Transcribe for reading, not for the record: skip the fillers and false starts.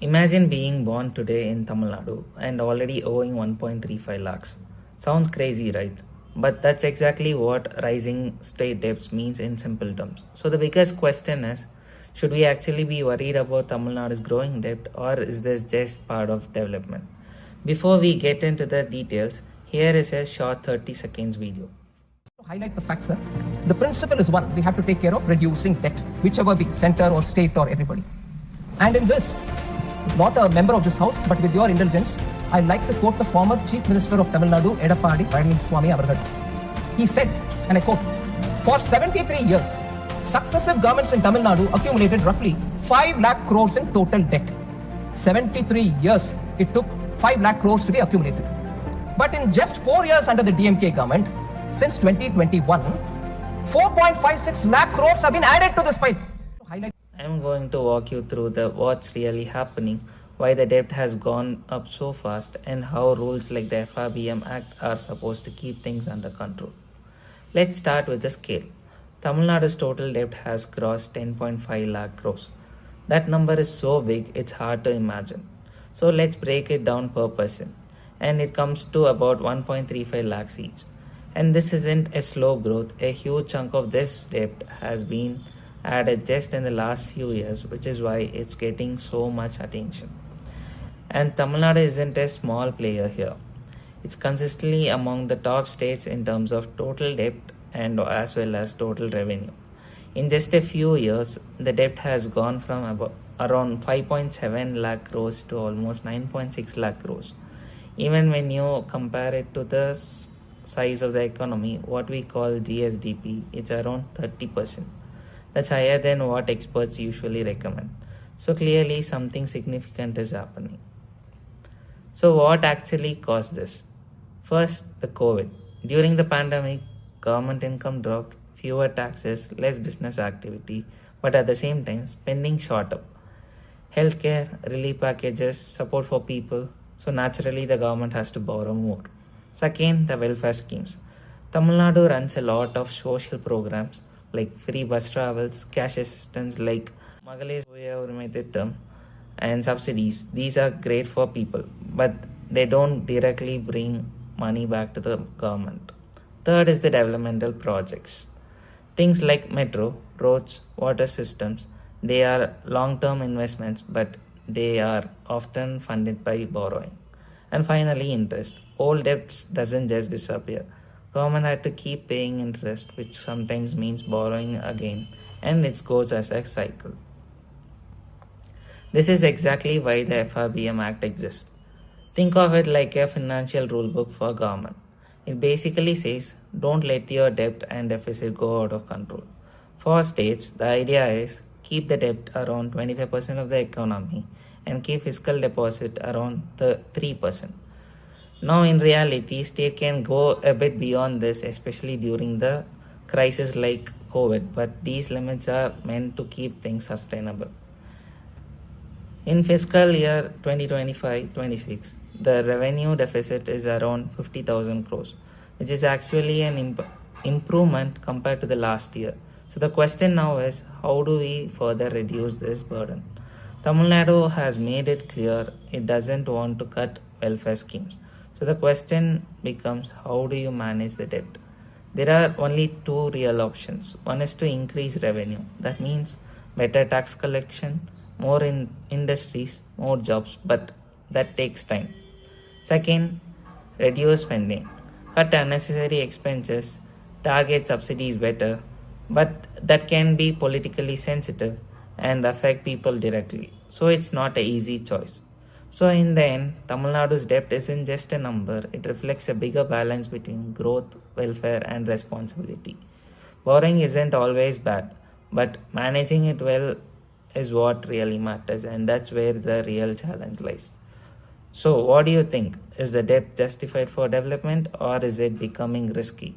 Imagine being born today in Tamil Nadu and already owing 1.35 lakhs. Sounds crazy, right? But that's exactly what rising state debts means in simple terms. So the biggest question is, should we actually be worried about Tamil Nadu's growing debt, or is this just part of development? Before we get into the details, here is a short 30 seconds video. To highlight the facts, sir, the principle is one: we have to take care of reducing debt, whichever be center or state or everybody. And in this, not a member of this house, but with your indulgence, I'd like to quote the former Chief Minister of Tamil Nadu, Edappadi Palaniswamy Avargal. He said, and I quote, "For 73 years, successive governments in Tamil Nadu accumulated roughly 5 lakh crores in total debt. 73 years it took 5 lakh crores to be accumulated. But in just 4 years under the DMK government, since 2021, 4.56 lakh crores have been added to this pipe." I'm going to walk you through what's really happening, why the debt has gone up so fast, and how rules like the FRBM Act are supposed to keep things under control. Let's start with the scale. Tamil Nadu's total debt has crossed 10.5 lakh crores. That number is so big it's hard to imagine. So let's break it down per person. And it comes to about 1.35 lakhs each. And this isn't a slow growth. A huge chunk of this debt has been added just in the last few years, which is why it's getting so much attention. And Tamil Nadu isn't a small player here. It's consistently among the top states in terms of total debt and as well as total revenue. In just a few years, the debt has gone from about around 5.7 lakh crores to almost 9.6 lakh crores. Even when you compare it to the size of the economy, what we call GSDP, it's around 30%. That's higher than what experts usually recommend. So clearly something significant is happening. So what actually caused this? First, the COVID. During the pandemic, government income dropped, fewer taxes, less business activity, but at the same time, spending shot up. Healthcare, relief packages, support for people. So naturally, the government has to borrow more. Second, the welfare schemes. Tamil Nadu runs a lot of social programs like free bus travels, cash assistance like Magalir Suya Urimai Thittam, and subsidies. These are great for people, but they don't directly bring money back to the government. Third is the developmental projects. Things like metro, roads, water systems, they are long-term investments, but they are often funded by borrowing. And finally, interest. Old debts doesn't just disappear. Government had to keep paying interest, which sometimes means borrowing again, and it goes as a cycle. This is exactly why the FRBM Act exists. Think of it like a financial rule book for government. It basically says, don't let your debt and deficit go out of control. For states, the idea is keep the debt around 25% of the economy and keep fiscal deposit around 3%. Now, in reality, state can go a bit beyond this, especially during the crisis like COVID, but these limits are meant to keep things sustainable. In fiscal year 2025-26, the revenue deficit is around 50,000 crores, which is actually an improvement compared to the last year. So the question now is, how do we further reduce this burden? Tamil Nadu has made it clear it doesn't want to cut welfare schemes. So the question becomes, how do you manage the debt? There are only two real options. One is to increase revenue. That means better tax collection, more in industries, more jobs, but that takes time. Second, reduce spending. Cut unnecessary expenses, target subsidies better, but that can be politically sensitive and affect people directly. So it's not an easy choice. So in the end, Tamil Nadu's debt isn't just a number, it reflects a bigger balance between growth, welfare and responsibility. Borrowing isn't always bad, but managing it well is what really matters, and that's where the real challenge lies. So what do you think? Is the debt justified for development, or is it becoming risky?